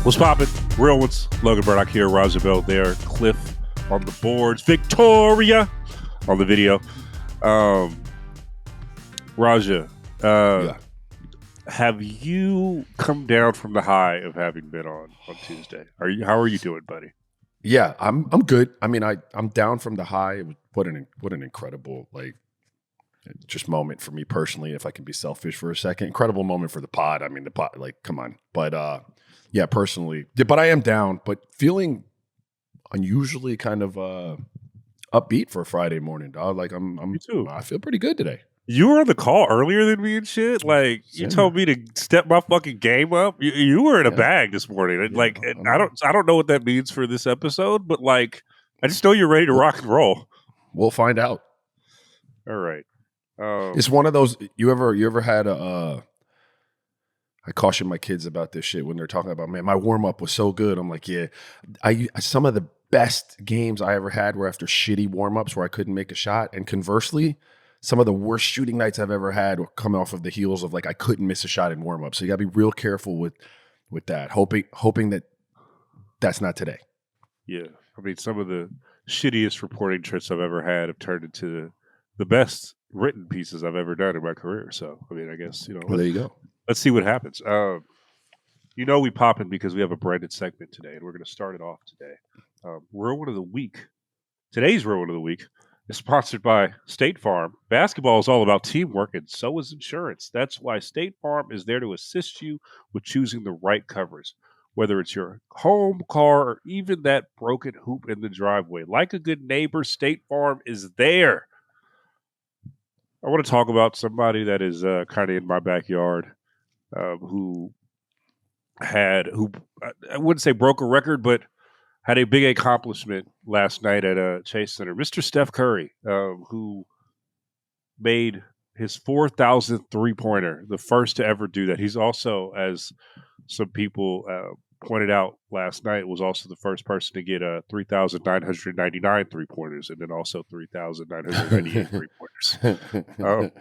What's poppin'? Real ones. Logan Murdock here. Raja Bell there. Cliff on the boards. Victoria on the video. Raja, have you come down from the high of having been on Tuesday? How are you doing, buddy? Yeah, I'm good. I mean, I'm down from the high. What an incredible just moment for me personally. If I can be selfish for a second, incredible moment for the pod. I mean, the pod, come on. But yeah, personally, but I am down, but feeling unusually kind of upbeat for a Friday morning, dog. Me too. I feel pretty good today. You were on the call earlier than me and shit. You told me to step my fucking game up. You were in a bag this morning. Yeah, I don't know what that means for this episode, but I just know you're ready to rock and roll. We'll find out. All right. It's one of those. You ever had a? I caution my kids about this shit when they're talking about, man, my warm up was so good. I'm like, yeah, some of the best games I ever had were after shitty warm ups where I couldn't make a shot, and conversely, some of the worst shooting nights I've ever had were coming off of the heels of I couldn't miss a shot in warm up. So you got to be real careful with that. Hoping that that's not today. Yeah, I mean, some of the shittiest reporting trips I've ever had have turned into the best written pieces I've ever done in my career. So I mean, I guess Well, there you go. Let's see what happens. We popping because we have a branded segment today, and we're going to start it off today. Real One of the Week. Today's Real One of the Week is sponsored by State Farm. Basketball is all about teamwork, and so is insurance. That's why State Farm is there to assist you with choosing the right coverage, whether it's your home, car, or even that broken hoop in the driveway. Like a good neighbor, State Farm is there. I want to talk about somebody that is kind of in my backyard. Who I wouldn't say broke a record, but had a big accomplishment last night at Chase Center. Mr. Steph Curry, who made his 4,000th three-pointer, the first to ever do that. He's also, as some people pointed out last night, was also the first person to get 3,999 three-pointers, and then also 3,998 three-pointers.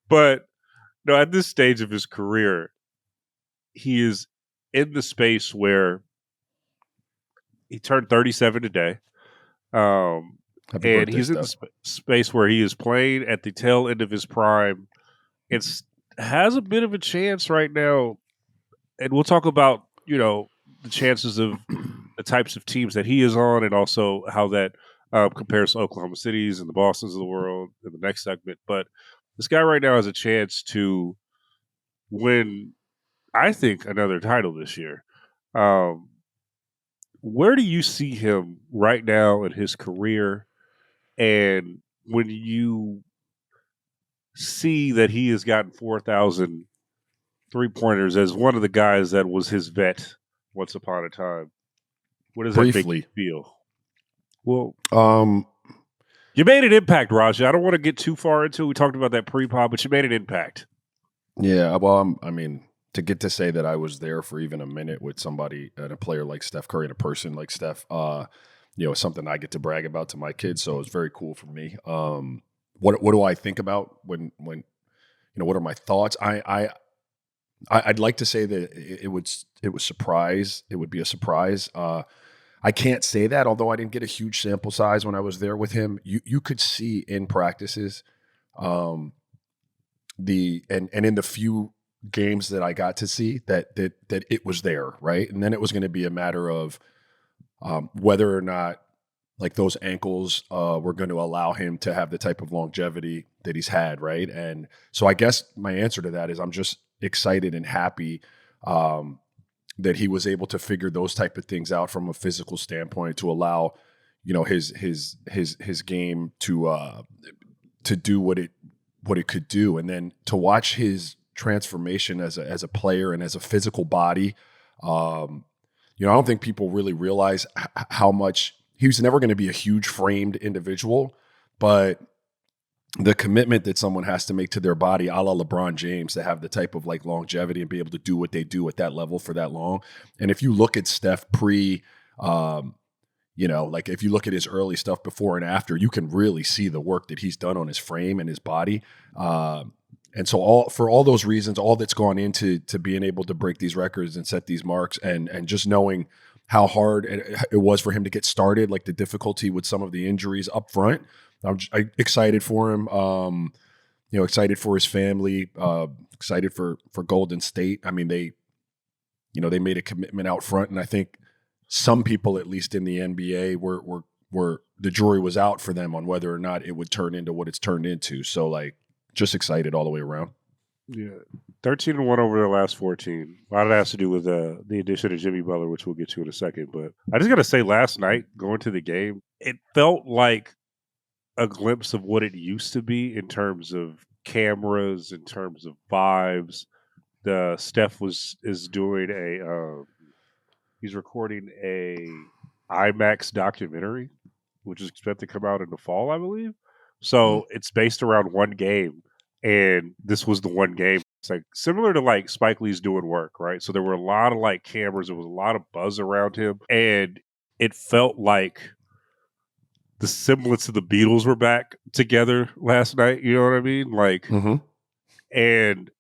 But no, at this stage of his career, he is in the space where he turned 37 today. And he's in the space where he is playing at the tail end of his prime. It has a bit of a chance right now. And we'll talk about, the chances of the types of teams that he is on and also how that compares to Oklahoma City's and the Bostons of the world in the next segment. But this guy right now has a chance to win, I think, another title this year. Where do you see him right now in his career? And when you see that he has gotten 4,000 three-pointers as one of the guys that was his vet once upon a time, what does that make you feel? Well, you made an impact, Raja. I don't want to get too far into it. We talked about that pre-pod, but you made an impact. Yeah, well, I mean, to get to say that I was there for even a minute with somebody and a player like Steph Curry and a person like Steph, it's something I get to brag about to my kids. So it's very cool for me. What do I think about when what are my thoughts? I'd like to say that it would be a surprise. I can't say that, although I didn't get a huge sample size when I was there with him. You could see in practices, and in the few games that I got to see that it was there, right? And then it was going to be a matter of whether or not those ankles were going to allow him to have the type of longevity that he's had, right? And so I guess my answer to that is I'm just excited and happy that he was able to figure those type of things out from a physical standpoint to allow his game to do what it could do, and then to watch his transformation as a player and as a physical body. I don't think people really realize how much he was never going to be a huge framed individual, but the commitment that someone has to make to their body, a la LeBron James, to have the type of longevity and be able to do what they do at that level for that long. And if you look at Steph if you look at his early stuff before and after, you can really see the work that he's done on his frame and his body. And so for all those reasons, all that's gone into being able to break these records and set these marks, and just knowing how hard it was for him to get started, like the difficulty with some of the injuries up front. I'm excited for him. Excited for his family. Excited for Golden State. I mean, they made a commitment out front, and I think some people, at least in the NBA, were the jury was out for them on whether or not it would turn into what it's turned into. So, like, just excited all the way around. Yeah, 13-1 over their last 14. A lot of that has to do with the addition of Jimmy Butler, which we'll get to in a second. But I just got to say, last night, going to the game, it felt like a glimpse of what it used to be in terms of cameras, in terms of vibes. The Steph is doing he's recording a IMAX documentary, which is expected to come out in the fall, I believe. So it's based around one game, and this was the one game. It's like similar to like Spike Lee's Doing Work, right? So there were a lot of like cameras. There was a lot of buzz around him, and it felt like the semblance of the Beatles were back together last night. You know what I mean? Like, and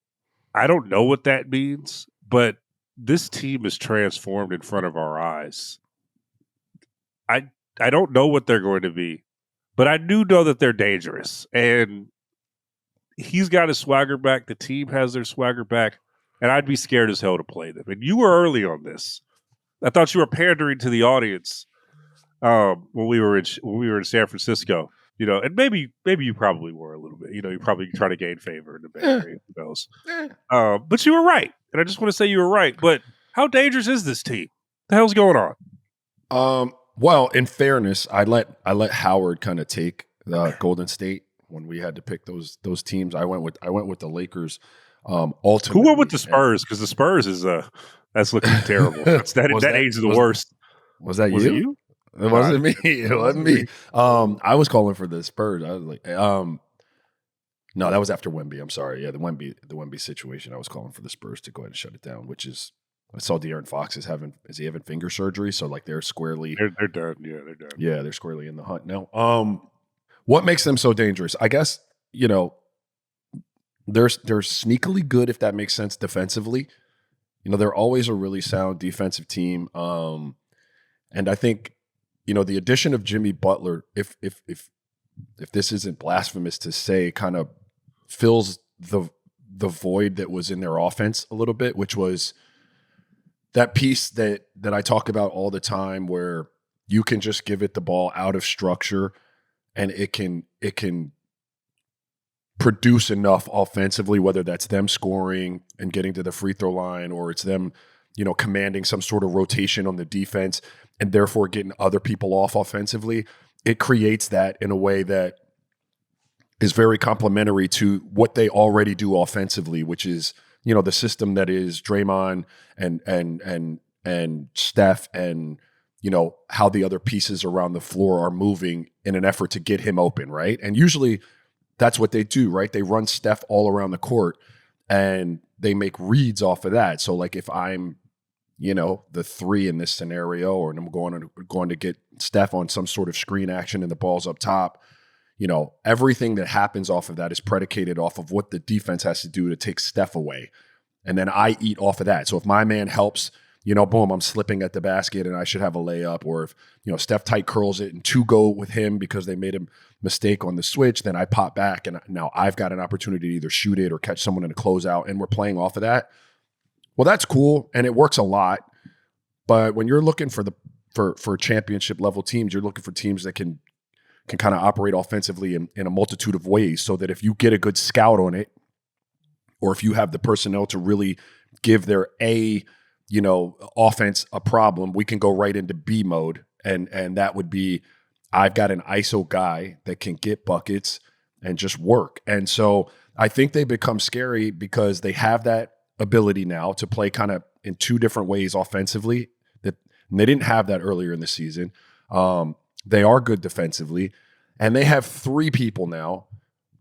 I don't know what that means, but this team is transformed in front of our eyes. I don't know what they're going to be, but I do know that they're dangerous. And he's got his swagger back. The team has their swagger back. And I'd be scared as hell to play them. And you were early on this. I thought you were pandering to the audience when we were in San Francisco. You know, and maybe you probably were a little bit. You know, you probably try to gain favor in the Bay Area. Who knows? But you were right. And I just want to say you were right. But how dangerous is this team? The hell's going on? Well, in fairness, I let Howard kind of take the Golden State when we had to pick those teams. I went with the Lakers. Ultimately, who went with the Spurs? Because the Spurs is that's looking terrible. That age is the worst. Was that was you? It you? It wasn't me. It wasn't me. I was calling for the Spurs. I was like, no, that was after Wemby. I'm sorry. Yeah, the Wemby situation. I was calling for the Spurs to go ahead and shut it down, which is. I saw De'Aaron Fox is he having finger surgery? So like they're squarely they're done. Yeah, they're done. Yeah, they're squarely in the hunt now. What makes them so dangerous? I guess, they're sneakily good, if that makes sense, defensively. They're always a really sound defensive team. And I think, the addition of Jimmy Butler, if this isn't blasphemous to say, kind of fills the void that was in their offense a little bit, which was that piece that I talk about all the time, where you can just give it the ball out of structure and it can produce enough offensively, whether that's them scoring and getting to the free throw line, or it's them, commanding some sort of rotation on the defense and therefore getting other people off offensively. It creates that in a way that is very complementary to what they already do offensively, which is, the system that is Draymond and Steph, and how the other pieces around the floor are moving in an effort to get him open, right? And usually that's what they do, right? They run Steph all around the court and they make reads off of that. So like if I'm, the three in this scenario, or I'm going to get Steph on some sort of screen action and the ball's up top, everything that happens off of that is predicated off of what the defense has to do to take Steph away. And then I eat off of that. So if my man helps, boom, I'm slipping at the basket and I should have a layup. Or if, Steph tight curls it and two go with him because they made a mistake on the switch, then I pop back and now I've got an opportunity to either shoot it or catch someone in a closeout, and we're playing off of that. Well, that's cool and it works a lot. But when you're looking for championship level teams, you're looking for teams that can kind of operate offensively in a multitude of ways, so that if you get a good scout on it, or if you have the personnel to really give their offense a problem, we can go right into B mode. And that would be, I've got an ISO guy that can get buckets and just work. And so I think they become scary because they have that ability now to play kind of in two different ways offensively. And they didn't have that earlier in the season. They are good defensively, and they have three people now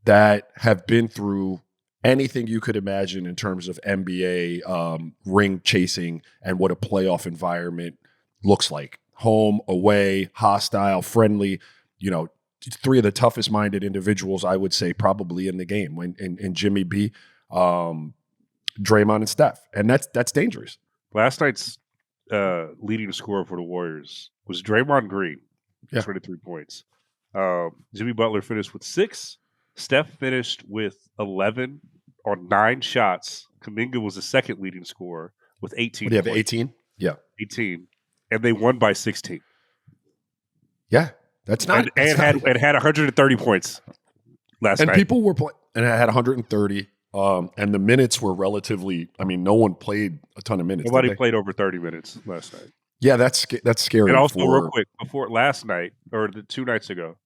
that have been through anything you could imagine in terms of NBA ring chasing and what a playoff environment looks like. Home, away, hostile, friendly. three of the toughest minded individuals, I would say, probably in the game. When in Jimmy B, Draymond and Steph, and that's dangerous. Last night's leading scorer for the Warriors was Draymond Green, Yeah. 23 points. Jimmy Butler finished with 6. Steph finished with 11 on 9 shots. Kuminga was the second leading scorer with 18. What do you have, 18? Yeah. 18. And they won by 16. Yeah. That's not and had 130 points last night. And people were playing, and I had 130. And the minutes were relatively. I mean, no one played a ton of minutes. Nobody played over 30 minutes last night. Yeah, that's scary. And also, real quick, before last night or 2 nights ago,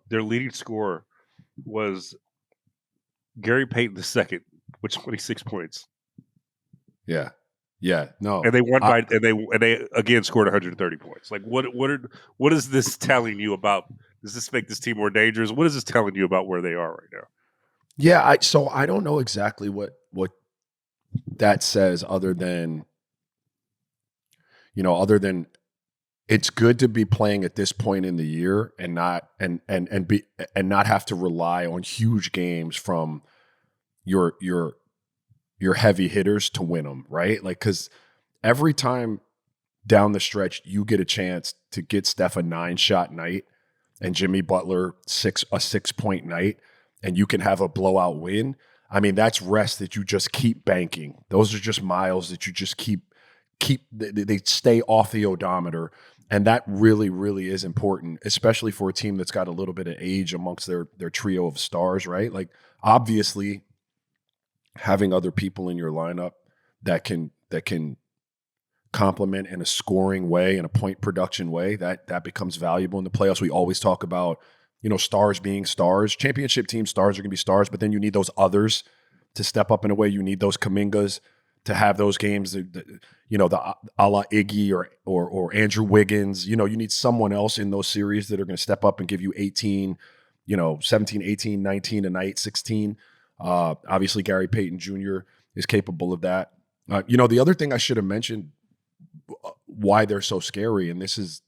their leading scorer was Gary Payton II with 26 points. Yeah. Yeah, no, and they won by and they again scored 130 points. Like what is this telling you about? Does this make this team more dangerous? What is this telling you about where they are right now? Yeah, so I don't know exactly what that says, other than it's good to be playing at this point in the year and not have to rely on huge games from your heavy hitters to win them, right? Like, because every time down the stretch you get a chance to get Steph a 9-shot night and Jimmy Butler a 6-point night, and you can have a blowout win. I mean, that's rest that you just keep banking. Those are just miles that you just keep. They stay off the odometer, and that really, really is important, especially for a team that's got a little bit of age amongst their trio of stars, right? Like, obviously, having other people in your lineup that can complement in a scoring way, in a point production way, that becomes valuable in the playoffs. We always talk about, stars being stars. Championship team stars are going to be stars, but then you need those others to step up in a way. You need those Kumingas to have those games, the a la Iggy or Andrew Wiggins. You need someone else in those series that are going to step up and give you 18, 17, 18, 19 a night, 16. Obviously, Gary Payton Jr. is capable of that. The other thing I should have mentioned, why they're so scary, and this is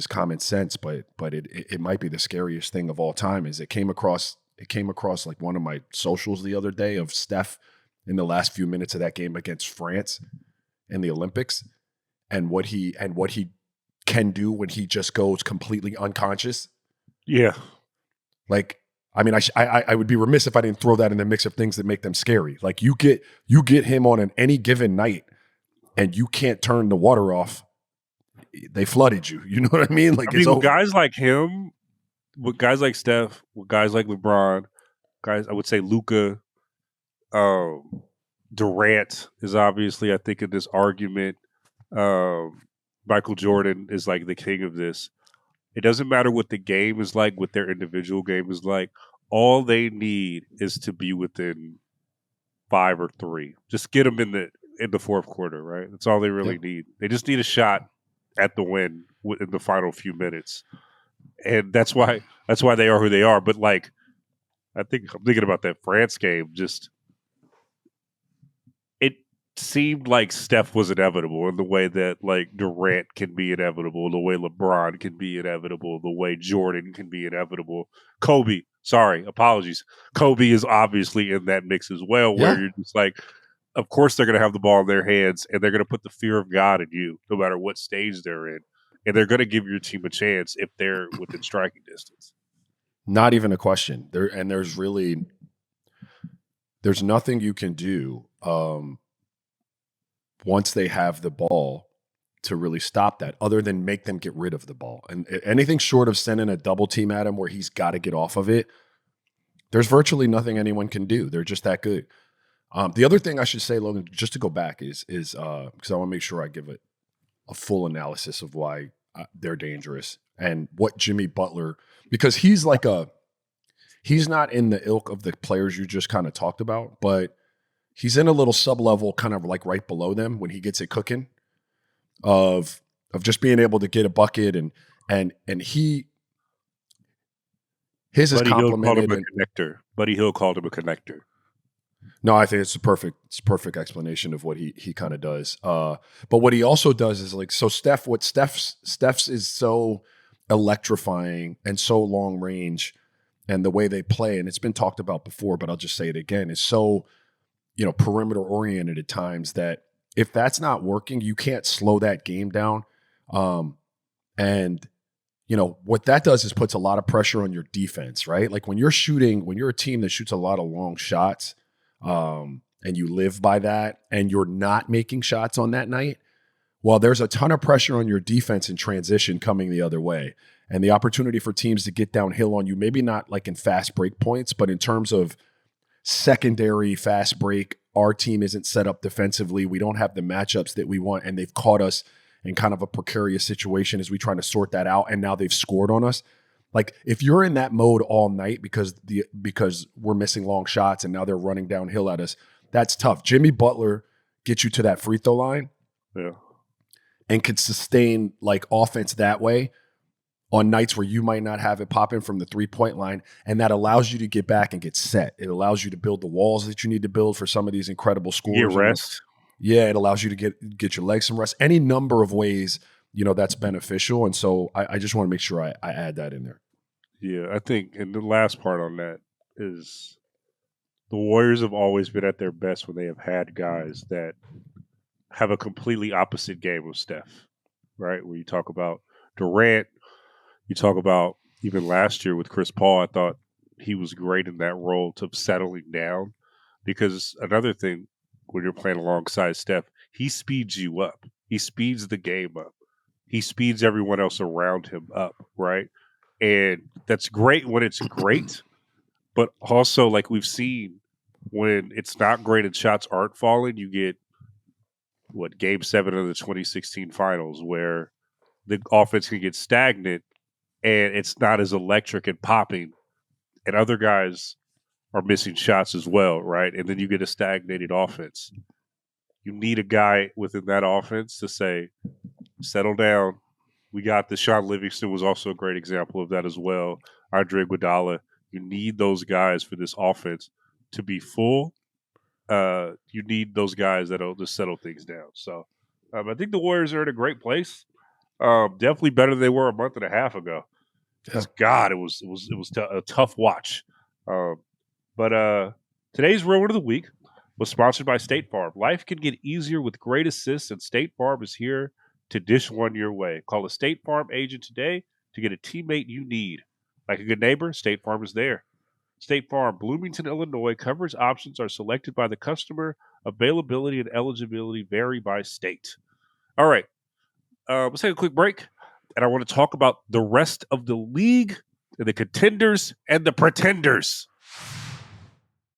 common sense, but it might be the scariest thing of all time, is it came across like one of my socials the other day of Steph in the last few minutes of that game against France in the Olympics, and what he can do when he just goes completely unconscious. Yeah. Like, I mean, I would be remiss if I didn't throw that in the mix of things that make them scary. Like, you get him on any given night and you can't turn the water off. They flooded you. You know what I mean? Like, with guys like him, with guys like Steph, with guys like LeBron, guys, I would say Luka, Durant is obviously, I think, in this argument. Michael Jordan is like the king of this. It doesn't matter what the game is like, what their individual game is like. All they need is to be within 5 or 3. Just get them in the fourth quarter, right? That's all they really need. They just need a shot at the win in the final few minutes, and that's why they are who they are. But like, I'm thinking about that France game. Just, it seemed like Steph was inevitable in the way that like Durant can be inevitable, the way LeBron can be inevitable, the way Jordan can be inevitable. Kobe is obviously in that mix as well, where you're just like, of course they're going to have the ball in their hands, and they're going to put the fear of God in you, no matter what stage they're in, and they're going to give your team a chance if they're within striking distance. Not even a question. There's nothing you can do once they have the ball to really stop that, other than make them get rid of the ball. And anything short of sending a double team at him where he's got to get off of it, there's virtually nothing anyone can do. They're just that good. The other thing I should say, Logan, just to go back, is because I want to make sure I give it a full analysis of why they're dangerous and what Jimmy Butler, because he's not in the ilk of the players you just kind of talked about, but he's in a little sub-level, kind of like right below them when he gets it cooking, of just being able to get a bucket and his is complimented. Buddy Hill called him a connector. No, I think it's a perfect explanation of what he kind of does. But what he also does is, like, so Steph's is so electrifying and so long range, and the way they play, and it's been talked about before, but I'll just say it again, is so, perimeter oriented at times that if that's not working, you can't slow that game down. And what that does is puts a lot of pressure on your defense, right? Like when you're a team that shoots a lot of long shots, and you live by that, and you're not making shots on that night, well, there's a ton of pressure on your defense in transition coming the other way. And the opportunity for teams to get downhill on you, maybe not like in fast break points, but in terms of secondary fast break, our team isn't set up defensively. We don't have the matchups that we want, and they've caught us in kind of a precarious situation as we try to sort that out, and now they've scored on us. Like if you're in that mode all night because we're missing long shots and now they're running downhill at us, that's tough. Jimmy Butler gets you to that free throw line, and can sustain like offense that way on nights where you might not have it popping from the 3-point line, and that allows you to get back and get set. It allows you to build the walls that you need to build for some of these incredible scores. Get rest. Yeah, it allows you to get your legs some rest. Any number of ways, that's beneficial. And so I just want to make sure I add that in there. Yeah, I think, and the last part on that is the Warriors have always been at their best when they have had guys that have a completely opposite game of Steph, right? Where you talk about Durant, you talk about even last year with Chris Paul, I thought he was great in that role to settling down, because another thing, when you're playing alongside Steph, he speeds you up. He speeds the game up. He speeds everyone else around him up, right? And that's great when it's great, but also like we've seen when it's not great and shots aren't falling, you get Game 7 of the 2016 finals where the offense can get stagnant and it's not as electric and popping, and other guys are missing shots as well, right? And then you get a stagnated offense. You need a guy within that offense to say, settle down. We got this. Sean Livingston was also a great example of that as well. Andre Iguodala. You need those guys for this offense to be full. You need those guys that'll just settle things down. So I think the Warriors are in a great place. Definitely better than they were a month and a half ago. Because God, it was a tough watch. But today's Real Word of the Week was sponsored by State Farm. Life can get easier with great assists, and State Farm is here to dish one your way. Call a State Farm agent today to get a teammate you need. Like a good neighbor, State Farm is there. State Farm, Bloomington, Illinois. Coverage options are selected by the customer. Availability and eligibility vary by state. All right. Let's take a quick break. And I want to talk about the rest of the league, and the contenders and the pretenders.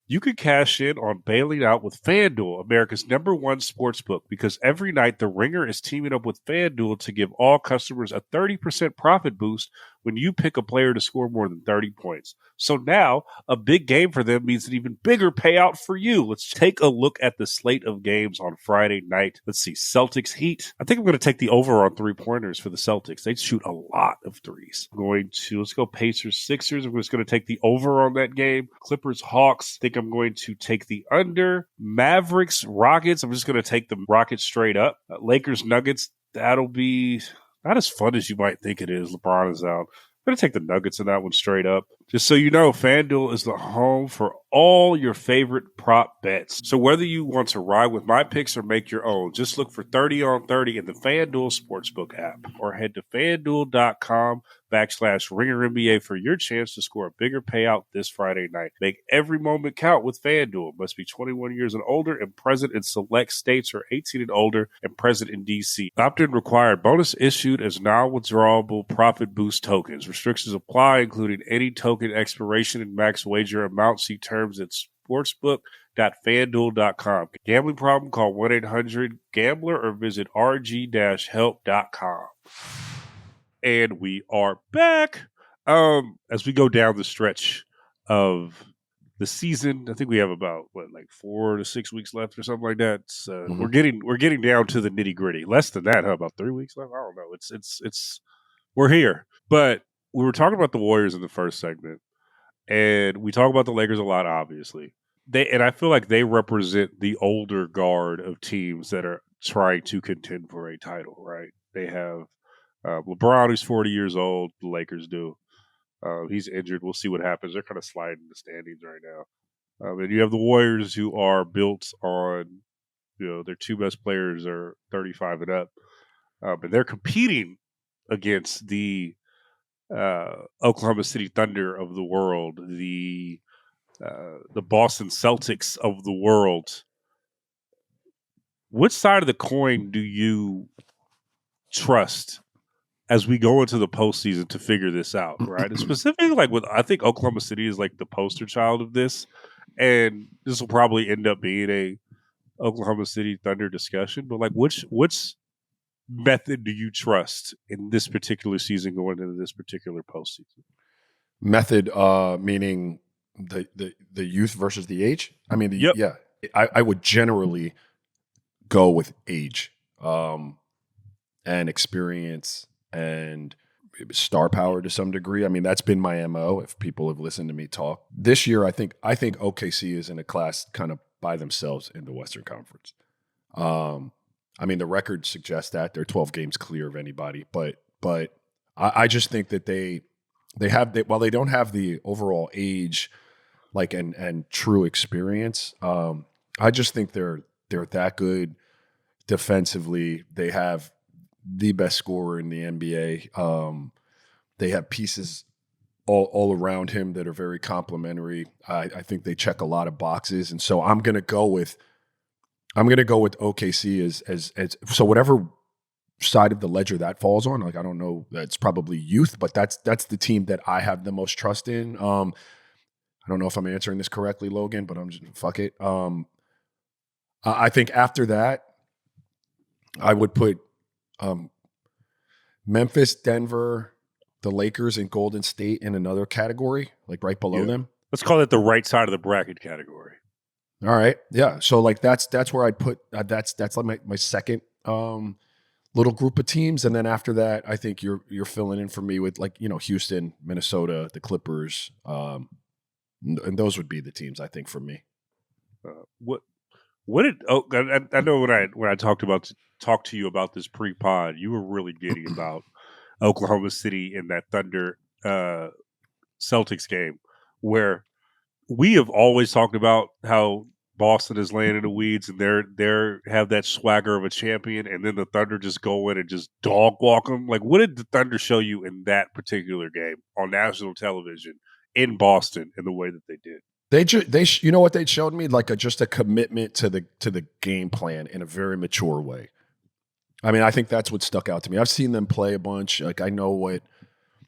You can cash in on bailing out with FanDuel, America's #1 sportsbook, because every night the Ringer is teaming up with FanDuel to give all customers a 30% profit boost when you pick a player to score more than 30 points. So now a big game for them means an even bigger payout for you. Let's take a look at the slate of games on Friday night. Let's see, Celtics Heat. I think I'm going to take the over on 3-pointers for the Celtics. They shoot a lot of threes. Let's go Pacers Sixers. I'm just going to take the over on that game. Clippers Hawks. I think I'm going to take the under. Mavericks Rockets. I'm just going to take the Rockets straight up. Lakers Nuggets. That'll be not as fun as you might think it is. LeBron is out. I'm going to take the Nuggets in that one straight up. Just so you know, FanDuel is the home for all your favorite prop bets. So whether you want to ride with my picks or make your own, just look for 30 on 30 in the FanDuel Sportsbook app, or head to FanDuel.com/RingerNBA for your chance to score a bigger payout this Friday night. Make every moment count with FanDuel. Must be 21 years and older and present in select states, or 18 and older and present in D.C. Opt-in required. Bonus issued as non-withdrawable profit boost tokens. Restrictions apply, including any token expiration and max wager amount. See terms at sportsbook.fanduel.com. Gambling problem? Call 1-800-GAMBLER or visit rg-help.com. And we are back. As we go down the stretch of the season, I think we have about 4 to 6 weeks left or something like that. We're getting down to the nitty gritty. Less than that, huh? About 3 weeks left. I don't know. It's we're here. But we were talking about the Warriors in the first segment, and we talk about the Lakers a lot. Obviously, I feel like they represent the older guard of teams that are trying to contend for a title. Right? They have LeBron, who's 40 years old, the Lakers do. He's injured. We'll see what happens. They're kind of sliding the standings right now. And you have the Warriors, who are built on, their two best players are 35 and up. But they're competing against the Oklahoma City Thunder of the world, the Boston Celtics of the world. Which side of the coin do you trust as we go into the postseason to figure this out, right? And specifically, I think Oklahoma City is like the poster child of this, and this will probably end up being a Oklahoma City Thunder discussion. But like, which method do you trust in this particular season going into this particular postseason? Method, meaning the youth versus the age. I mean, Yep. yeah, I would generally go with age, and experience and star power to some degree. I mean, that's been my MO. If people have listened to me talk this year, I think OKC is in a class kind of by themselves in the Western Conference. I mean, the record suggests that they're 12 games clear of anybody, but I just think that while they don't have the overall age, like and true experience, I just think they're that good defensively. They have the best scorer in the NBA. They have pieces all around him that are very complimentary. I think they check a lot of boxes, and so I'm gonna go with OKC as so whatever side of the ledger that falls on. Like, I don't know, that's probably youth, but that's the team that I have the most trust in. I don't know if I'm answering this correctly, Logan, but I'm just fuck it. I think after that, I would put Memphis, Denver, the Lakers, and Golden State in another category, like right below them. Let's call it the right side of the bracket category. All right, yeah. So like that's where I'd put that's like my second little group of teams, and then after that, I think you're filling in for me with, like, Houston, Minnesota, the Clippers, and those would be the teams I think for me. What did I know when I talked to you about this pre-pod, you were really giddy about Oklahoma City in that Thunder Celtics game, where we have always talked about how Boston is laying in the weeds and they're have that swagger of a champion, and then the Thunder just go in and just dog walk them. Like, what did the Thunder show you in that particular game on national television in Boston in the way that they did? You know what they showed me? Like just a commitment to the game plan in a very mature way. I mean, I think that's what stuck out to me. I've seen them play a bunch. Like, I know what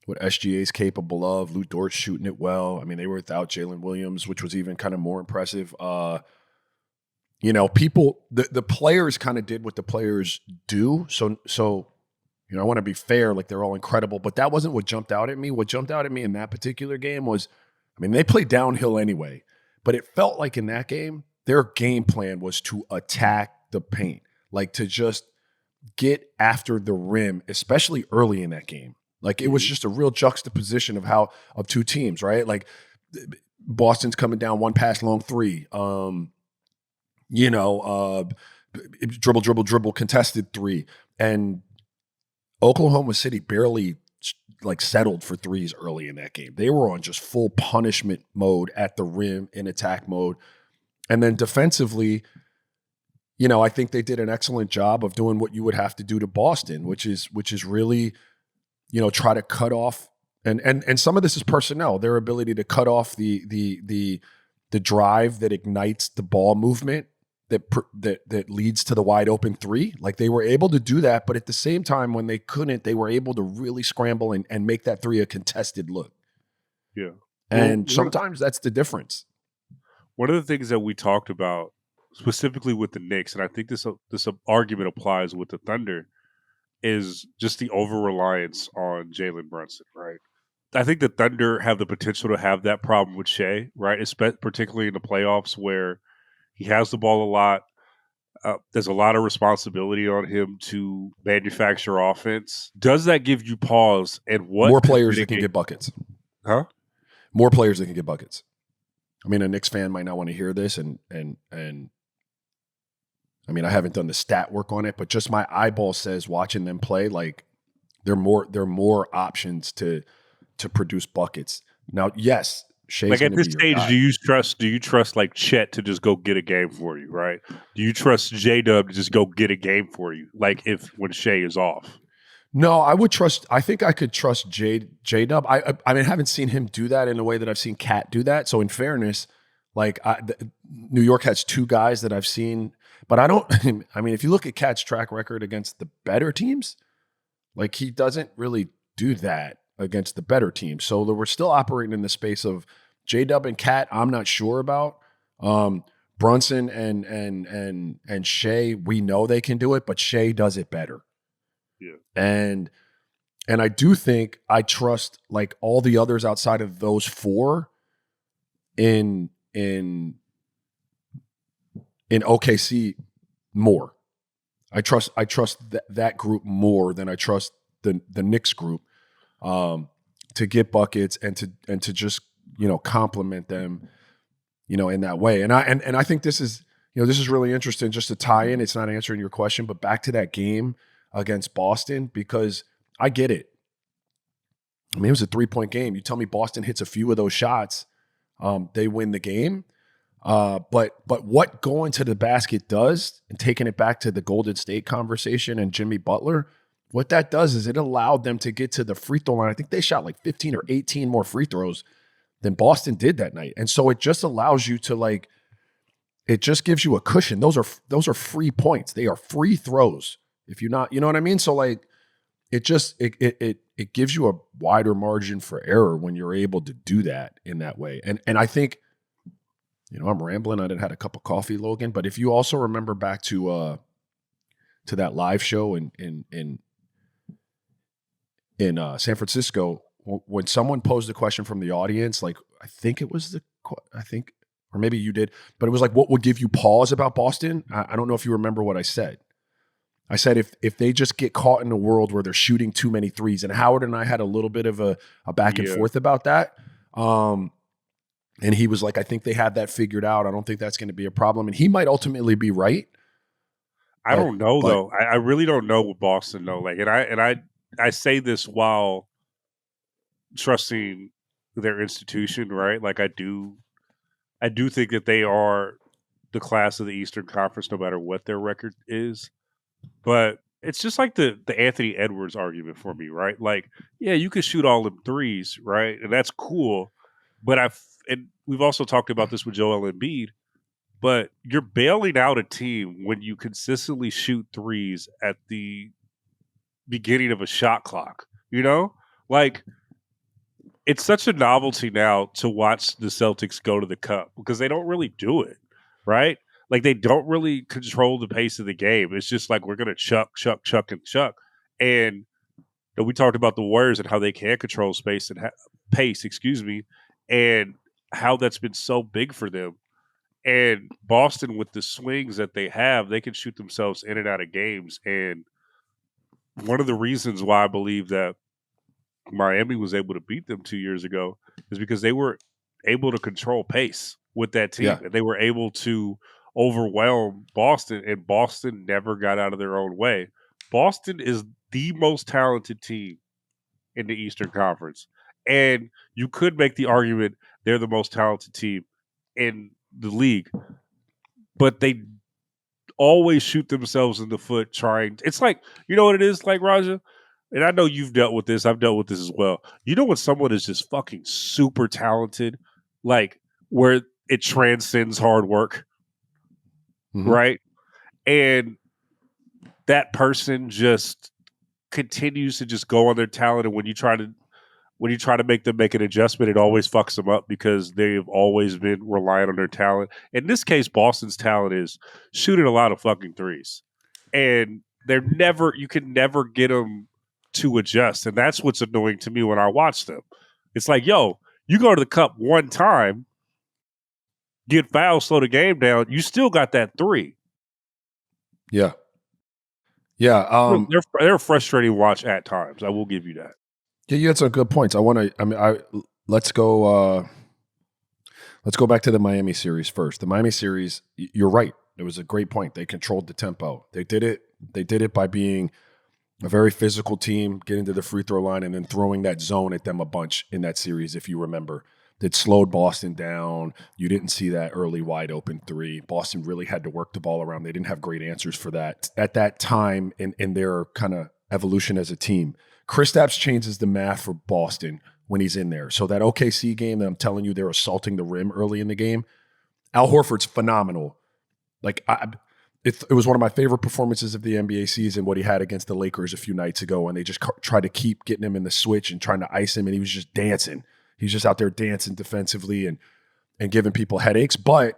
SGA is capable of. Lou Dort's shooting it well. I mean, they were without Jalen Williams, which was even kind of more impressive. People, the players kind of did what the players do. So I want to be fair. Like, they're all incredible, but that wasn't what jumped out at me. What jumped out at me in that particular game was, I mean, they played downhill anyway, but it felt like in that game, their game plan was to attack the paint, like to just get after the rim, especially early in that game. Like, it was just a real juxtaposition of two teams, right? Like, Boston's coming down one pass long three, dribble, contested three, and Oklahoma City barely like settled for threes early in that game. They were on just full punishment mode at the rim, in attack mode. And then defensively, I think they did an excellent job of doing what you would have to do to Boston, which is really, try to cut off, and some of this is personnel, their ability to cut off the drive that ignites the ball movement that leads to the wide open three. Like, they were able to do that, but at the same time, when they couldn't, they were able to really scramble and make that three a contested look. Yeah. And sometimes that's the difference. One of the things that we talked about specifically with the Knicks, and I think this argument applies with the Thunder, is just the over-reliance on Jalen Brunson, right? I think the Thunder have the potential to have that problem with Shea, right? Particularly in the playoffs, where he has the ball a lot. There's a lot of responsibility on him to manufacture offense. Does that give you pause? And what more players that can get buckets? Huh? More players that can get buckets. I mean, a Knicks fan might not want to hear this, and I mean, I haven't done the stat work on it, but just my eyeball says, watching them play, like, There are more options to produce buckets. Now, yes, Shea's Like going at to this be your stage, guy. do you trust like Chet to just go get a game for you, right? Do you trust J Dub to just go get a game for you? Like if when Shea is off. No, I would trust. I think I could trust J Dub. I mean, I haven't seen him do that in the way that I've seen Cat do that. So in fairness, like New York has two guys that I've seen, but I don't. I mean, if you look at Cat's track record against the better teams, like he doesn't really do that against the better teams. So we're still operating in the space of J Dub and Cat. I'm not sure about. Brunson and Shea, we know they can do it, but Shea does it better. Yeah. And I do think I trust like all the others outside of those four in OKC more. I trust that group more than I trust the Knicks group to get buckets and to just complement them in that way. And I think this is really interesting just to tie in. It's not answering your question, but back to that game against Boston, because I get it. I mean, it was a 3-point game. You tell me Boston hits a few of those shots, they win the game. But what going to the basket does, and taking it back to the Golden State conversation and Jimmy Butler, what that does is it allowed them to get to the free throw line. I think they shot like 15 or 18 more free throws than Boston did that night. And so it just allows you to it just gives you a cushion. Those are free points. They are free throws. If you're not, you know what I mean? So it gives you a wider margin for error when you're able to do that in that way. And I think, I'm rambling. I didn't had a cup of coffee, Logan. But if you also remember back to that live show in San Francisco, when someone posed a question from the audience, like or maybe you did, but it was like, what would give you pause about Boston? I don't know if you remember what I said. I said if they just get caught in a world where they're shooting too many threes, and Howard and I had a little bit of a back and forth about that. And he was like, I think they have that figured out. I don't think that's going to be a problem. And he might ultimately be right. I don't know though. I really don't know with Boston though. Like, and I say this while trusting their institution, right? Like I do think that they are the class of the Eastern Conference, no matter what their record is. But it's just like the Anthony Edwards argument for me, right? Like, yeah, you can shoot all them threes, right? And that's cool. But and we've also talked about this with Joel Embiid, but you're bailing out a team when you consistently shoot threes at the beginning of a shot clock, Like, it's such a novelty now to watch the Celtics go to the cup because they don't really do it, right? Like they don't really control the pace of the game. It's just like we're gonna chuck, and chuck. And we talked about the Warriors and how they can control space and pace, and how that's been so big for them. And Boston, with the swings that they have, they can shoot themselves in and out of games. And one of the reasons why I believe that Miami was able to beat them 2 years ago is because they were able to control pace with that team. Yeah. And they were able to overwhelm Boston, and Boston never got out of their own way. Boston is the most talented team in the Eastern Conference. And you could make the argument they're the most talented team in the league, but they always shoot themselves in the foot trying. It's like, you know what it is like, Raja? And I know you've dealt with this. I've dealt with this as well. You know when someone is just fucking super talented, like where it transcends hard work, right? And that person just continues to just go on their talent. And when you try to make them make an adjustment, it always fucks them up because they've always been reliant on their talent. In this case, Boston's talent is shooting a lot of fucking threes. And you can never get them to adjust. And that's what's annoying to me when I watch them. It's like, yo, you go to the cup one time, get fouled, slow the game down, you still got that three. Yeah. Yeah. They're a frustrating watch at times. I will give you that. Yeah, you had some good points. Let's go back to the Miami series first. The Miami series, you're right. It was a great point. They controlled the tempo. They did it by being A very physical team, getting to the free throw line and then throwing that zone at them a bunch in that series, if you remember. That slowed Boston down. You didn't see that early wide open three. Boston really had to work the ball around. They didn't have great answers for that at that time in their kind of evolution as a team. Kristaps changes the math for Boston when he's in there. So that OKC game that I'm telling you, they're assaulting the rim early in the game. Al Horford's phenomenal. Like it was one of my favorite performances of the NBA season, what he had against the Lakers a few nights ago, and they just tried to keep getting him in the switch and trying to ice him, and he was just dancing. He's just out there dancing defensively and giving people headaches. But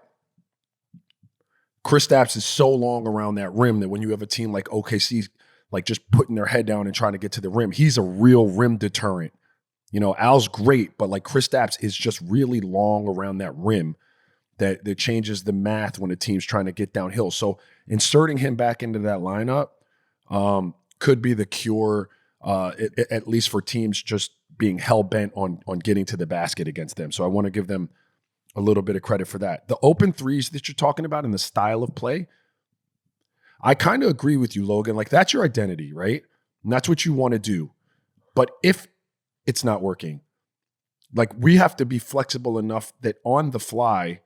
Kristaps is so long around that rim that when you have a team like OKC, like just putting their head down and trying to get to the rim, he's a real rim deterrent. You know, Al's great, but like Kristaps is just really long around that rim that changes the math when a team's trying to get downhill. So inserting him back into that lineup could be the cure, at least for teams just being hell-bent on getting to the basket against them. So I want to give them a little bit of credit for that. The open threes that you're talking about and the style of play, I kind of agree with you, Logan. Like, that's your identity, right? And that's what you want to do. But if it's not working, like, we have to be flexible enough that on the fly,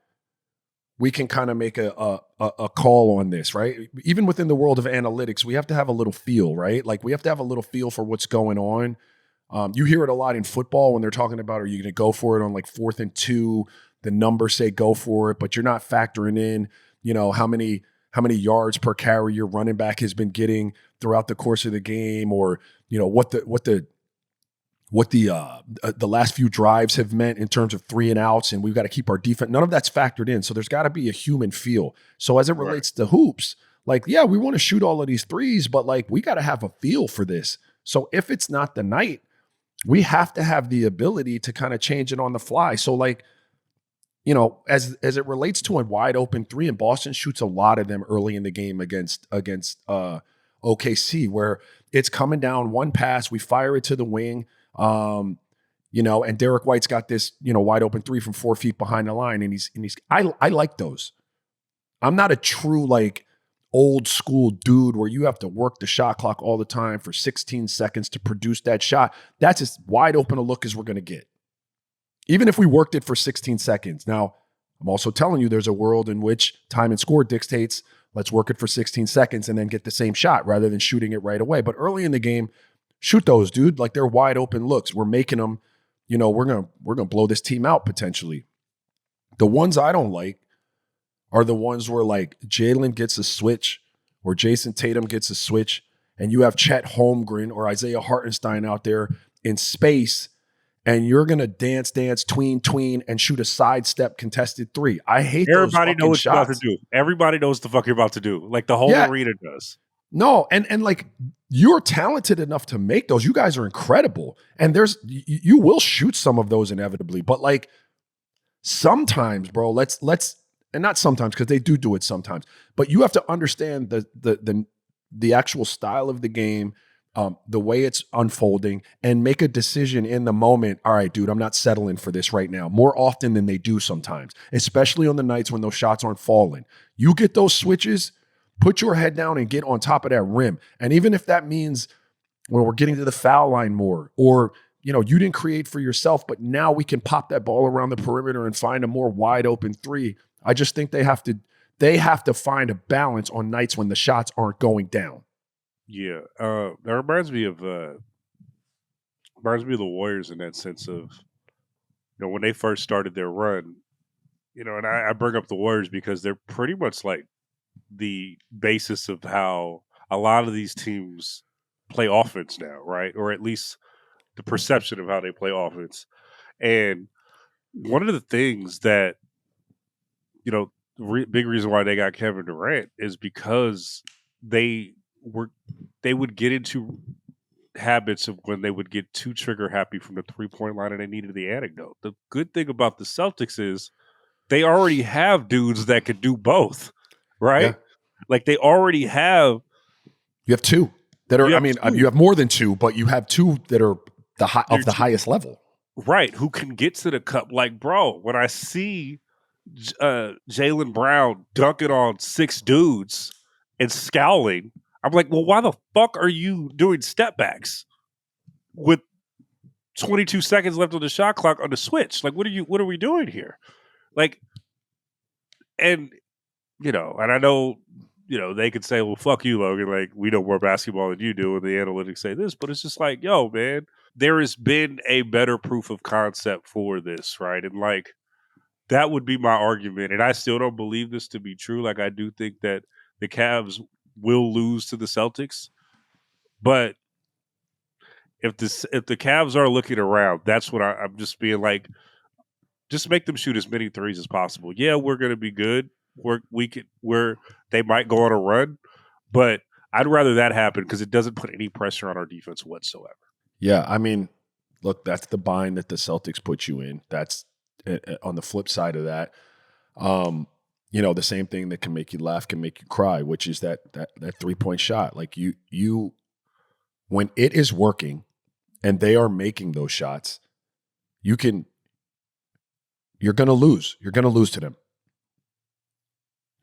we can kind of make a call on this, right? Even within the world of analytics, we have to have a little feel, right? Like, we have to have a little feel for what's going on. You hear it a lot in football when they're talking about, are you going to go for it on like 4th and 2? The numbers say go for it, but you're not factoring in, you know, how many yards per carry your running back has been getting throughout the course of the game, or, you know, what the last few drives have meant in terms of 3 and outs, and we've got to keep our defense. None of that's factored in. So there's got to be a human feel. So as it relates to hoops, like, yeah, we want to shoot all of these threes, but like, we got to have a feel for this. So if it's not the night, we have to have the ability to kind of change it on the fly. So like, you know, as it relates to a wide open three, and Boston shoots a lot of them early in the game against OKC, where it's coming down one pass, we fire it to the wing, you know, and Derek White's got this, you know, wide open three from 4 feet behind the line, and he's I like those. I'm not a true like old school dude where you have to work the shot clock all the time for 16 seconds to produce that shot. That's as wide open a look as we're going to get, even if we worked it for 16 seconds. Now, I'm also telling you there's a world in which time and score dictates, let's work it for 16 seconds and then get the same shot rather than shooting it right away. But early in the game, shoot those, dude. Like, they're wide open looks. We're making them, you know, we're going to blow this team out potentially. The ones I don't like are the ones where like Jalen gets a switch or Jason Tatum gets a switch, and you have Chet Holmgren or Isaiah Hartenstein out there in space, and you're going to dance, tween, and shoot a sidestep contested three. I hate those fucking shots. Everybody knows what you're about to do. Everybody knows the fuck you're about to do. Like, the whole arena does. No, and like, you're talented enough to make those. You guys are incredible. And you will shoot some of those inevitably. But like, sometimes, bro, let's and not sometimes, because they do it sometimes, but you have to understand the actual style of the game, the way it's unfolding, and make a decision in the moment. All right, dude, I'm not settling for this right now, more often than they do sometimes, especially on the nights when those shots aren't falling. You get those switches, put your head down and get on top of that rim. And even if that means when we're getting to the foul line more, or, you know, you didn't create for yourself, but now we can pop that ball around the perimeter and find a more wide open three. I just think they have to find a balance on nights when the shots aren't going down. Yeah, that reminds me of the Warriors in that sense of, you know, when they first started their run, you know, and I bring up the Warriors because they're pretty much like the basis of how a lot of these teams play offense now, right? Or at least the perception of how they play offense. And one of the things that, you know, big reason why they got Kevin Durant is because they would get into habits of when they would get too trigger happy from the 3-point line and they needed the antidote. The good thing about the Celtics is they already have dudes that could do both, right? Yeah. Like, they already have. You have two that are, you have more than two, but you have two that are the highest level. Right. Who can get to the cup. Like, bro, when I see Jaylen Brown dunking on 6 dudes and scowling, I'm like, well, why the fuck are you doing step backs with 22 seconds left on the shot clock on the switch? Like, what are we doing here? Like, and and I know, they could say, well, fuck you, Logan. Like, we know more basketball than you do, and the analytics say this, but it's just like, yo, man, there has been a better proof of concept for this, right? And like, that would be my argument. And I still don't believe this to be true. Like, I do think that the Cavs will lose to the Celtics, but if the Cavs are looking around, that's what I'm just being like, just make them shoot as many threes as possible. Yeah, we're going to be good. They might go on a run, but I'd rather that happen because it doesn't put any pressure on our defense whatsoever. Yeah, I mean, look, that's the bind that the Celtics put you in. That's on the flip side of that. The same thing that can make you laugh can make you cry, which is that 3-point shot. Like you, when it is working, and they are making those shots, you're going to lose. You're going to lose to them.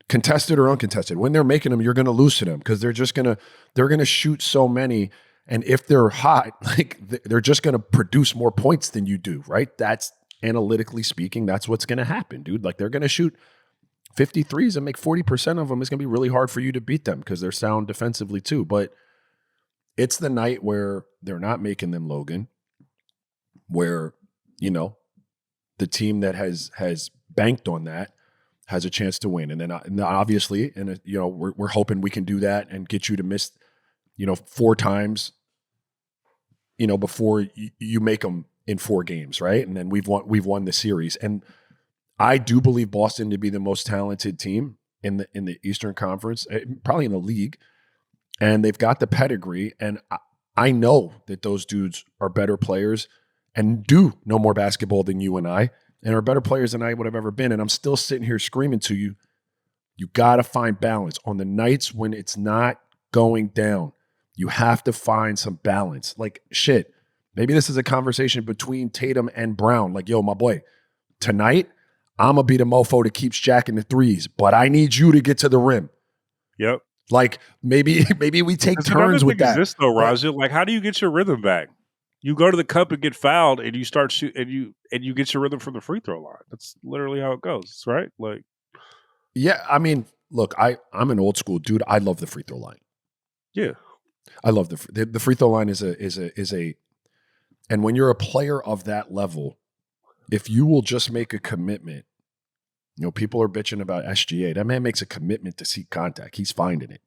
Contested or uncontested. When they're making them, you're going to lose to them because they're going to shoot so many. And if they're hot, like they're just going to produce more points than you do, right? That's analytically speaking, that's what's going to happen, dude. Like they're going to shoot 53s and make 40% of them. It's going to be really hard for you to beat them because they're sound defensively too. But it's the night where they're not making them, Logan, where, the team that has banked on that has a chance to win. And then obviously, we're hoping we can do that and get you to miss, 4 times, before you make them in 4 games, right? And then we've won the series. And I do believe Boston to be the most talented team in the Eastern Conference, probably in the league. And they've got the pedigree. And I know that those dudes are better players and do know more basketball than you and I, and are better players than I would have ever been. And I'm still sitting here screaming to you, you got to find balance. On the nights when it's not going down, you have to find some balance. Like, shit, maybe this is a conversation between Tatum and Brown. Like, yo, my boy, tonight, I'm going to be the mofo that keeps jacking the threes, but I need you to get to the rim. Yep. Like, maybe we take turns with that. Exists, though, Raja. Like, how do you get your rhythm back? You go to the cup and get fouled, and you start shoot, and you get your rhythm from the free throw line. That's literally how it goes, right? Like, yeah, I mean, look, I'm an old school dude. I love the free throw line. Yeah, I love the free throw line is a, and when you're a player of that level, if you will just make a commitment, people are bitching about SGA. That man makes a commitment to seek contact. He's finding it.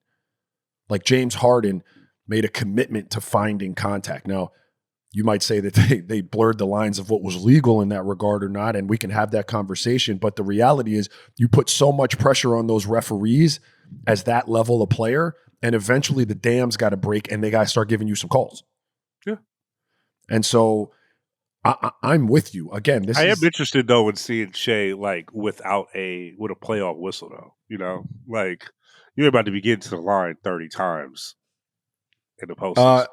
Like James Harden made a commitment to finding contact. Now, you might say that they blurred the lines of what was legal in that regard or not, and we can have that conversation. But the reality is you put so much pressure on those referees as that level of player, and eventually the dam's got to break and they got to start giving you some calls. Yeah. And so I'm with you. Again, I am interested, though, in seeing Shea, like, with a playoff whistle, though. Like, you're about to be getting to the line 30 times in the postseason.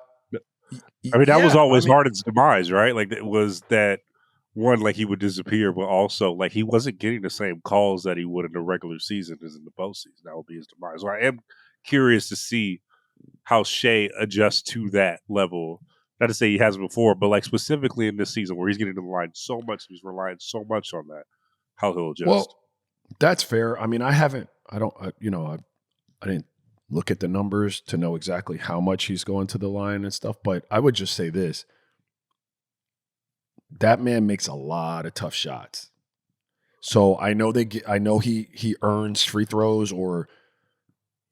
I mean, that was always Harden's demise, right? Like, it was that one, like, he would disappear, but also, like, he wasn't getting the same calls that he would in the regular season as in the postseason. That would be his demise. So I am curious to see how Shea adjusts to that level. Not to say he hasn't before, but, like, specifically in this season where he's getting to the line so much, he's relying so much on that, how he'll adjust. Well, that's fair. I mean, I didn't look at the numbers to know exactly how much he's going to the line and stuff, but I would just say this. That man makes a lot of tough shots. So I know he earns free throws, or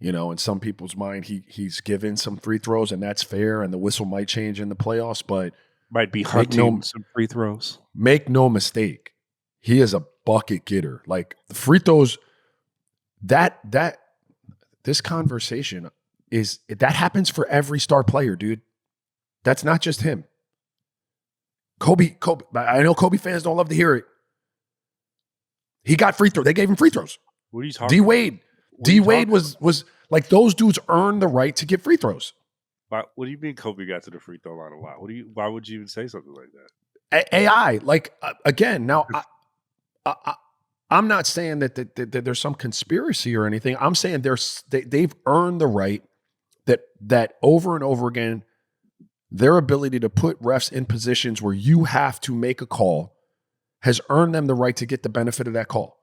in some people's mind he's given some free throws, and that's fair, and the whistle might change in the playoffs, but might be hunting some free throws. Make no mistake. He is a bucket getter. Like the free throws, this conversation that happens for every star player, dude. That's not just him. Kobe, I know Kobe fans don't love to hear it. He got free throws. They gave him free throws. What are you talking about? D Wade was like, those dudes earned the right to get free throws. What do you mean Kobe got to the free throw line a lot? Why would you even say something like that? AI, like, again, now I'm not saying that there's some conspiracy or anything. I'm saying they've earned the right that over and over again, their ability to put refs in positions where you have to make a call has earned them the right to get the benefit of that call.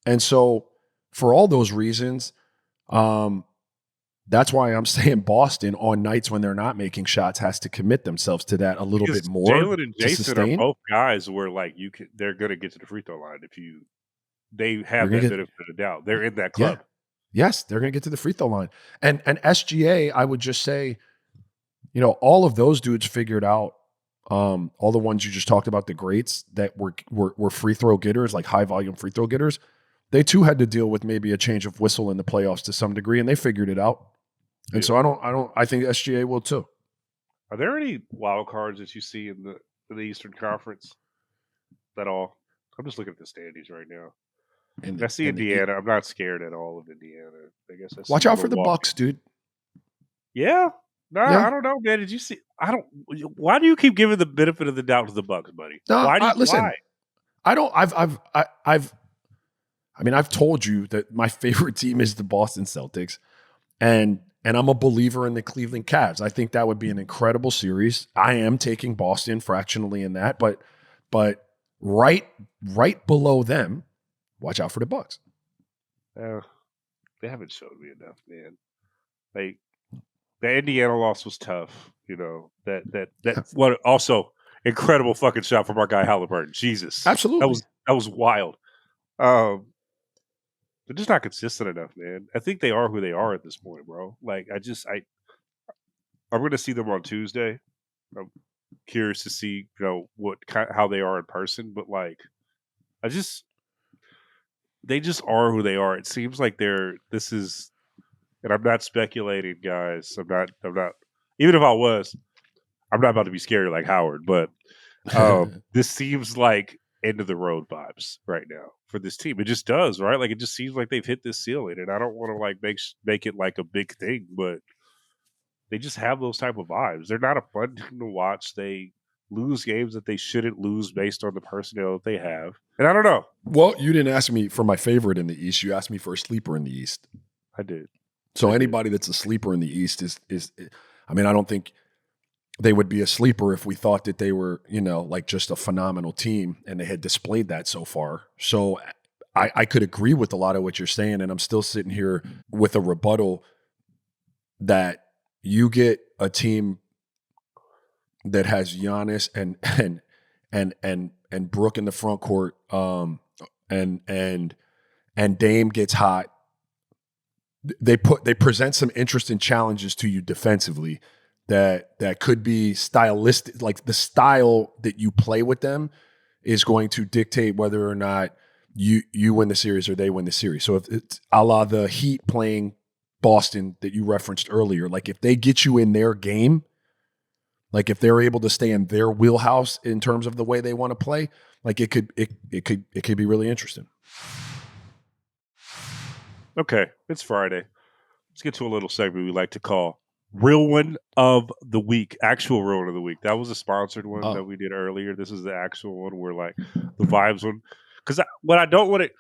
And so for all those reasons, that's why I'm saying Boston on nights when they're not making shots has to commit themselves to that a little bit more. Jalen and Jason are both guys where like they're going to get to the free throw line if they have that benefit of the doubt. They're in that club. Yeah. Yes, they're going to get to the free throw line. And SGA, I would just say, all of those dudes figured out, all the ones you just talked about, the greats that were free throw getters, like high volume free throw getters. They too had to deal with maybe a change of whistle in the playoffs to some degree, and they figured it out. And so I think SGA will too. Are there any wild cards that you see in the Eastern Conference at all? I'm just looking at the standings right now. I see Indiana. I'm not scared at all of Indiana. I guess watch out for the Bucks, dude. Yeah. No, yeah. I don't know, man. Did you see? Why do you keep giving the benefit of the doubt to the Bucks, buddy? No, listen. Why? I don't. I've told you that my favorite team is the Boston Celtics, and I'm a believer in the Cleveland Cavs. I think that would be an incredible series. I am taking Boston fractionally in that, but right below them, watch out for the Bucks. They haven't showed me enough, man. Like the Indiana loss was tough. That what also incredible fucking shot from our guy Halliburton. Jesus, absolutely, that was wild. They're just not consistent enough, man. I think they are who they are at this point, bro. Like I'm going to see them on Tuesday. I'm curious to see, how they are in person, but like, they just are who they are. It seems like and I'm not speculating, guys. I'm not, even if I was, I'm not about to be scary like Howard, but this seems like end of the road vibes right now for this team. It just does, right? Like it just seems like they've hit this ceiling, and I don't want to like make it like a big thing, but they just have those type of vibes. They're not a fun team to watch. They lose games that they shouldn't lose based on the personnel that they have, and I don't know. Well, you didn't ask me for my favorite in the East. You asked me for a sleeper in the East. I did. So anybody that's a sleeper in the East is I mean, I don't think they would be a sleeper if we thought that they were, like just a phenomenal team and they had displayed that so far. So I could agree with a lot of what you're saying, and I'm still sitting here with a rebuttal that you get a team that has Giannis and Brook in the front court, and Dame gets hot. They present some interesting challenges to you defensively that could be stylistic. Like the style that you play with them is going to dictate whether or not you win the series or they win the series. So if it's a la the Heat playing Boston that you referenced earlier, like if they get you in their game, like if they're able to stay in their wheelhouse in terms of the way they want to play, like it could be really interesting. Okay, it's Friday. Let's get to a little segment we like to call Real One of the Week. Actual Real One of the Week. That was a sponsored one that we did earlier. This is the actual one where like the vibes one. Because what I don't want to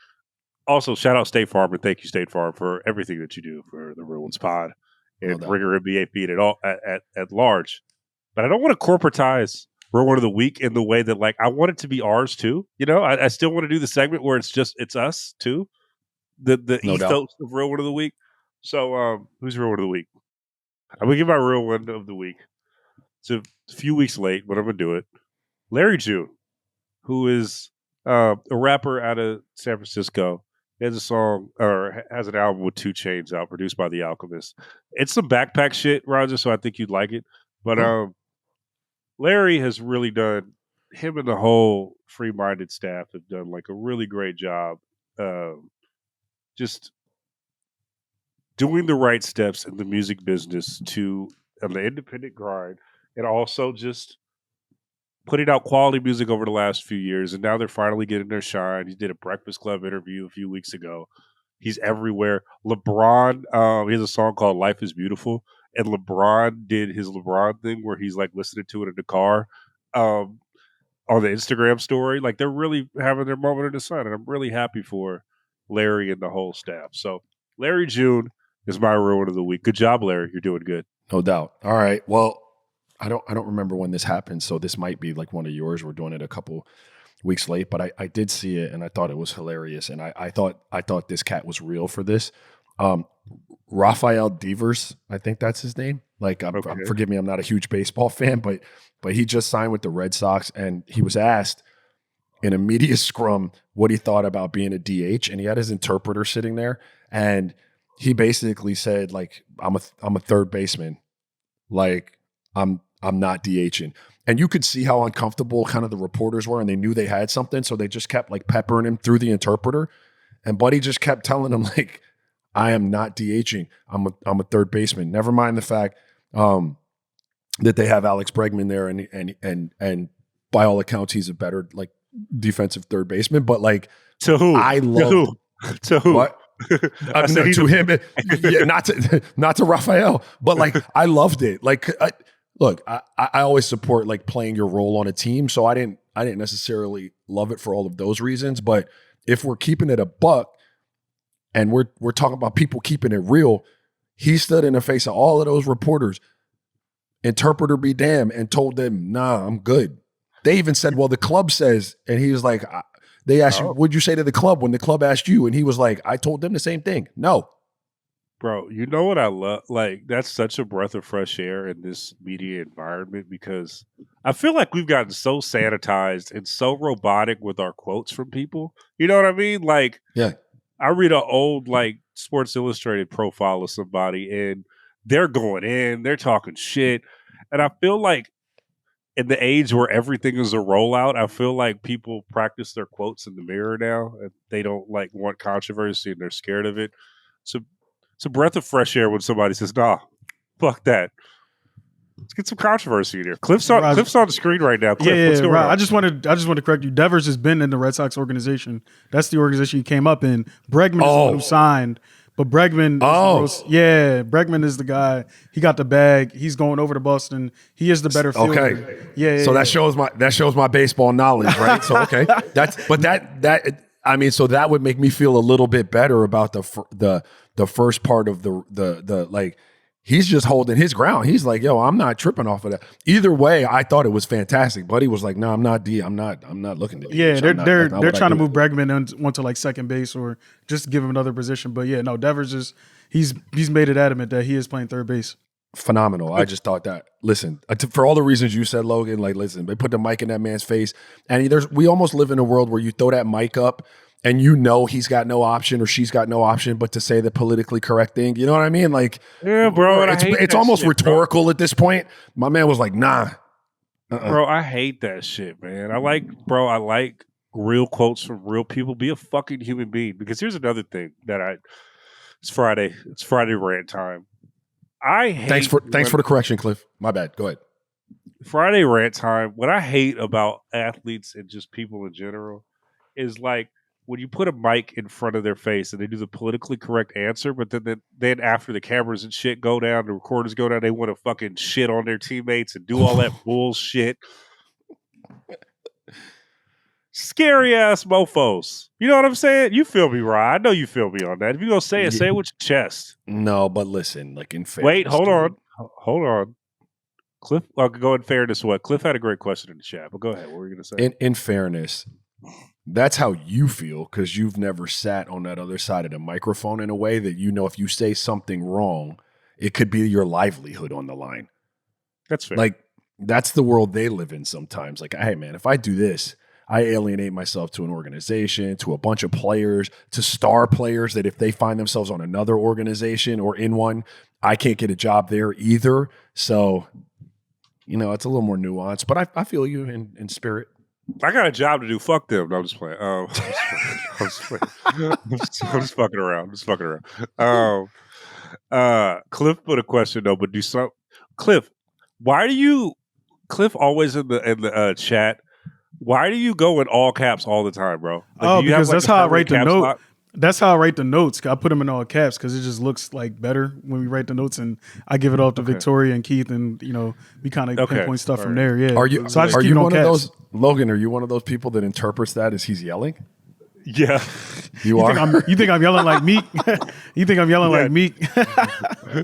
also shout out State Farm and thank you State Farm for everything that you do for the Real Ones Pod and Ringer NBA feed at large. But I don't want to corporatize Real One of the Week in the way that like I want it to be ours too. I still want to do the segment where it's us too. The no ethos doubt. Of Real One of the Week. So who's Real One of the Week? I'm gonna give my Real One of the Week. It's a few weeks late, but I'm gonna do it. Larry June, who is a rapper out of San Francisco. He has a song or has an album with 2 Chainz out, produced by The Alchemist. It's some backpack shit, Roger, so I think you'd like it. But Larry has really done, him and the whole free-minded staff have done like a really great job just doing the right steps in the music business on the independent grind, and also just putting out quality music over the last few years. And now they're finally getting their shine. He did a Breakfast Club interview a few weeks ago. He's everywhere. LeBron, he has a song called Life is Beautiful. And LeBron did his LeBron thing where he's like listening to it in the car on the Instagram story. Like they're really having their moment in the sun. And I'm really happy for Larry and the whole staff. So Larry June, is my real one of the week. Good job, Larry. You're doing good. No doubt. All right. Well, I don't remember when this happened, so this might be like one of yours. We're doing it a couple weeks late, but I did see it and I thought it was hilarious. And I thought this cat was real for this. Rafael Devers, I think that's his name. Like, forgive me, I'm not a huge baseball fan, but he just signed with the Red Sox, and he was asked in a media scrum what he thought about being a DH, and he had his interpreter sitting there, and he basically said, like, I'm a third baseman, like I'm not DHing. And you could see how uncomfortable kind of the reporters were, and they knew they had something, so they just kept like peppering him through the interpreter. And Buddy just kept telling him, like, I am not DHing. I'm a third baseman. Never mind the fact that they have Alex Bregman there, and by all accounts, he's a better like defensive third baseman. But like, to who? I love to who? What? To him, yeah, not to Rafael, but like I loved it. Like, look, I always support like playing your role on a team, so I didn't necessarily love it for all of those reasons. But if we're keeping it a buck, and we're talking about people keeping it real, he stood in the face of all of those reporters, interpreter be damned, and told them, nah, I'm good. They even said, well, the club says, and he was like, they asked you, what'd you say to the club when the club asked you? And he was like, I told them the same thing. No. Bro, you know what I love? Like, that's such a breath of fresh air in this media environment, because I feel like we've gotten so sanitized and so robotic with our quotes from people. You know what I mean? Like, yeah. I read an old like Sports Illustrated profile of somebody, and they're going in, they're talking shit. And I feel like in the age where everything is a rollout, I feel like people practice their quotes in the mirror now, and they don't like want controversy, and they're scared of it. So it's a breath of fresh air when somebody says, nah, fuck that. Let's get some controversy in here. Cliff's on the screen right now. Cliff, what's going on? I just want to correct you. Devers has been in the Red Sox organization. That's the organization he came up in. Bregman is the one who signed, but Bregman. Bregman is the guy. He got the bag. He's going over to Boston. He is the better fielder. Okay. Yeah. That shows my baseball knowledge, right? So okay, so that would make me feel a little bit better about the first part of the like. He's just holding his ground. He's like, yo, I'm not tripping off of that. Either way, I thought it was fantastic. Buddy was like, no, I'm not looking to DH. Yeah, they're trying to move Bregman onto like second base or just give him another position. But yeah, no, Devers he's made it adamant that he is playing third base. Phenomenal. I just thought that. Listen, for all the reasons you said, Logan, like, listen, they put the mic in that man's face, and we almost live in a world where you throw that mic up, and you know he's got no option or she's got no option but to say the politically correct thing. You know what I mean? Like, yeah, bro. It's almost rhetorical at this point. My man was like, nah. Bro, I hate that shit, man. I like real quotes from real people. Be a fucking human being. Because here's another thing it's Friday. It's Friday rant time. I hate. Thanks for the correction, Cliff. My bad. Go ahead. Friday rant time. What I hate about athletes and just people in general is like, when you put a mic in front of their face and they do the politically correct answer, but then after the cameras and shit go down, the recorders go down, they want to fucking shit on their teammates and do all that bullshit. Scary ass mofos. You know what I'm saying? You feel me, Ryan. I know you feel me on that. If you're going to say it, say it with your chest. No, but listen, like in fairness. Wait, hold on. Cliff, I'll go in fairness. What? Cliff had a great question in the chat, but go ahead. What were you going to say? In fairness, that's how you feel because you've never sat on that other side of the microphone in a way that you know if you say something wrong, it could be your livelihood on the line. That's fair. Like, that's the world they live in sometimes. Like, hey, man, if I do this, I alienate myself to an organization, to a bunch of players, to star players that if they find themselves on another organization or in one, I can't get a job there either. So, you know, it's a little more nuanced, but I feel you in spirit. I got a job to do. Fuck them. No, I'm just playing. I'm just fucking around. Cliff put a question though, but Cliff, why do you? Cliff always in the chat. Why do you go in all caps all the time, bro? Like, because that's how I write the note. That's how I write the notes. I put them in all caps because it just looks like better when we write the notes, and I give it off to Victoria and Keith, and we kind of pinpoint stuff from there. Yeah. Are you one of those, Logan? Are you one of those people that interprets that as he's yelling? Yeah. You are. You think I'm yelling like Meek? You think I'm yelling like Meek?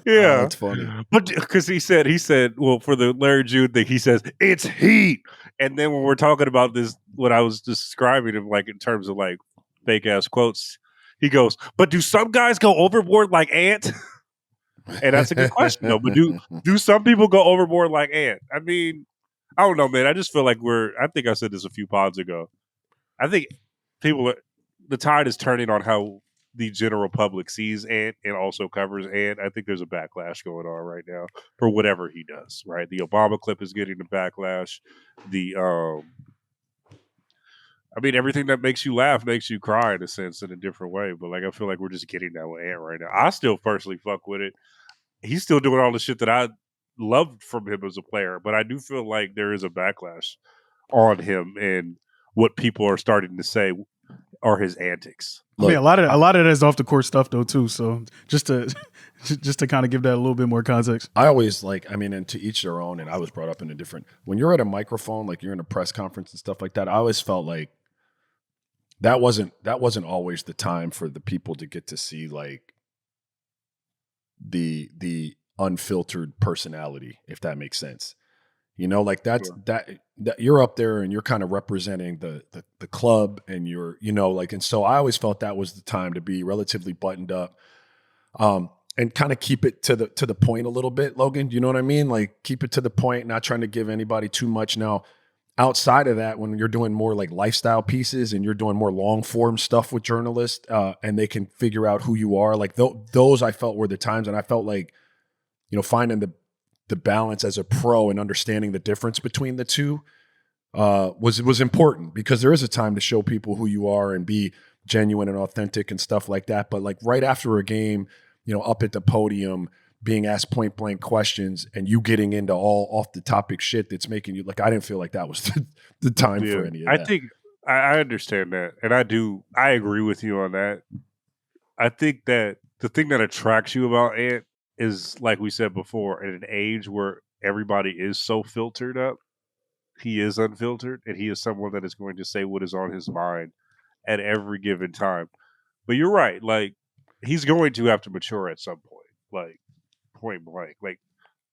Yeah, that's funny. But because he said, well, for the Larry June thing, he says it's heat, and then when we're talking about this, what I was describing him like in terms of like fake ass quotes, he goes, "But do some guys go overboard like Ant?" And that's a good question though. But do some people go overboard like Ant? I mean, I don't know, man. I just feel like I think I said this a few pods ago. I think the tide is turning on how the general public sees Ant and also covers Ant. I think there's a backlash going on right now for whatever he does, right? The Obama clip is getting the backlash. Everything that makes you laugh makes you cry in a sense, in a different way. But like, I feel like we're just getting that with Ant right now. I still personally fuck with it. He's still doing all the shit that I loved from him as a player, but I do feel like there is a backlash on him and what people are starting to say are his antics. I mean, a lot of that is off the court stuff though too. So just to kind of give that a little bit more context. I always and to each their own. And I was brought up in a different. When you're at a microphone, like you're in a press conference and stuff like that, I always felt like that wasn't always the time for the people to get to see like the unfiltered personality, if that makes sense. You know, like that's that you're up there and you're kind of representing the club and you're, you know, like, and so I always felt that was the time to be relatively buttoned up, and kind of keep it to the point a little bit, Logan. You know what I mean? Like keep it to the point, not trying to give anybody too much. Now, outside of that, when you're doing more like lifestyle pieces and you're doing more long form stuff with journalists, and they can figure out who you are, like those I felt were the times, and I felt like, you know, finding the balance as a pro and understanding the difference between the two was important, because there is a time to show people who you are and be genuine and authentic and stuff like that. But like right after a game, you know, up at the podium, being asked point blank questions and you getting into all off the topic shit that's making you like, I didn't feel like that was the time for any of that. I think I understand that. And I agree with you on that. I think that the thing that attracts you about Ant is, like we said before, at an age where everybody is so filtered up, he is unfiltered, and he is someone that is going to say what is on his mind at every given time. But you're right, like he's going to have to mature at some point, like point blank, like,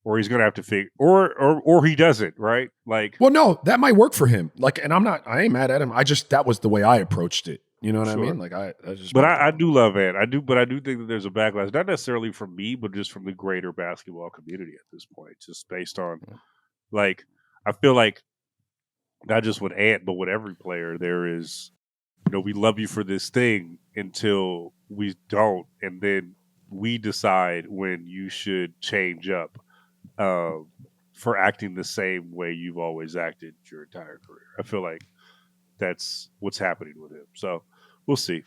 or he's going to have to figure, or he doesn't, right? Like, well, no, that might work for him. Like, and I ain't mad at him. That was the way I approached it. You know what I mean? Like I do love Ant. I do think that there's a backlash, not necessarily from me, but just from the greater basketball community at this point, just based on like, I feel like not just with Ant, but with every player, there is, you know, we love you for this thing until we don't, and then we decide when you should change up for acting the same way you've always acted your entire career. I feel like that's what's happening with him. So we'll see.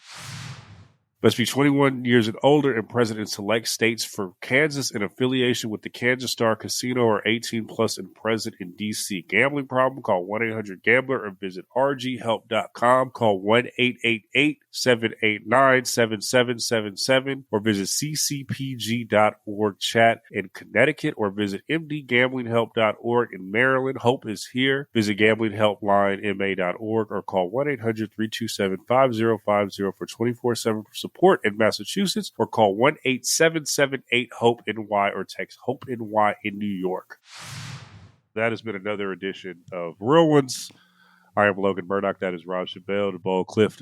Must be 21 years and older and present in select states for Kansas in affiliation with the Kansas Star Casino, or 18 plus and present in D.C. Gambling problem? Call 1-800-GAMBLER or visit rghelp.com. Call 1-888-789-7777 or visit ccpg.org. Chat in Connecticut, or visit mdgamblinghelp.org in Maryland. Hope is here. Visit gamblinghelplinema.org or call 1-800-327-5050 for 24/7 support in Massachusetts, or call 1-877-8-HOPE-NY or text HOPE-NY in New York. That has been another edition of Real Ones. I am Logan Murdock. That is Raja Bell, the Bull. Cliff,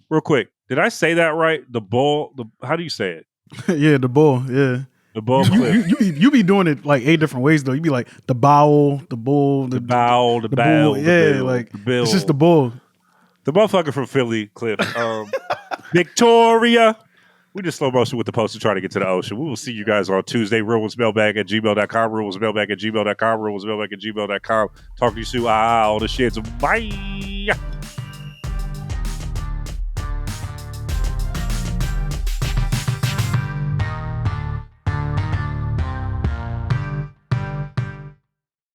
real quick. Did I say that right? The Bull, how do you say it? Yeah, the Bull, yeah. The Bull. You be doing it like 8 different ways though. You be like the Bowel, the Bull, the Bowel, the Bell, yeah, bill, like the bill. It's just the Bull. The motherfucker from Philly, Cliff. Victoria. We just slow motion with the post to try to get to the ocean. We will see you guys on Tuesday. realonesmailbag@gmail.com. realonesmailbag@gmail.com. realonesmailbag@gmail.com. Talk to you soon. All the shits. Bye.